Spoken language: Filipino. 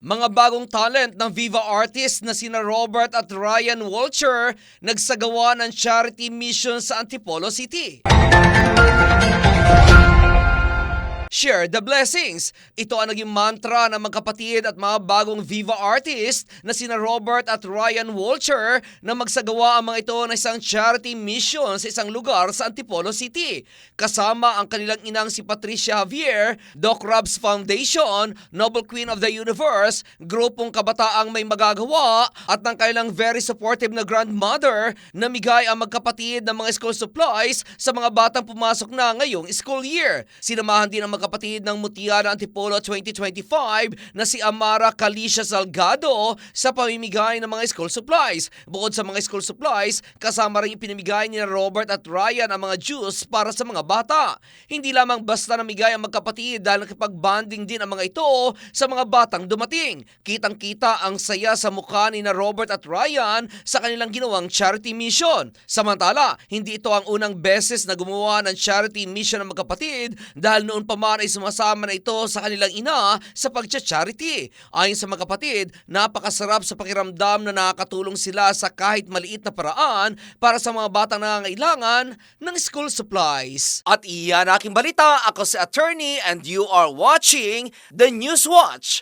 Mga bagong talent ng Viva artist na sina Robert at Ryan Walcher nagsagawa ng charity mission sa Antipolo City. Share the blessings. Ito ang naging mantra ng magkapatid at mga bagong Viva artist na sina Robert at Ryan Walcher na magsagawa ang mga ito ng isang charity mission sa isang lugar sa Antipolo City. Kasama ang kanilang inang si Patricia Javier, Doc Robs Foundation, Noble Queen of the Universe, grupong kabataang may magagawa at ng kanilang very supportive na grandmother na migay ang magkapatid ng mga school supplies sa mga batang pumasok na ngayong school year. Sinamahan din ang magkapatid ng Mutiara Antipolo 2025 na si Amara Calicia Salgado sa pamimigay ng mga school supplies. Bukod sa mga school supplies, kasama rin ipinamigay ni Robert at Ryan ang mga juice para sa mga bata. Hindi lamang basta namigay ang magkapatid dahil nakipag-bonding din ang mga ito sa mga batang dumating. Kitang-kita ang saya sa mukha ni Robert at Ryan sa kanilang ginawang charity mission. Samantala, hindi ito ang unang beses na gumawa ng charity mission ng magkapatid dahil noon pa man ay sumasama na ito sa kanilang ina sa pagcha-charity. Ayon sa magkapatid, napakasarap sa pakiramdam na nakakatulong sila sa kahit maliit na paraan para sa mga batang nangangailangan ng school supplies. At iyan aking balita. Ako si Attorney and you are watching the News Watch.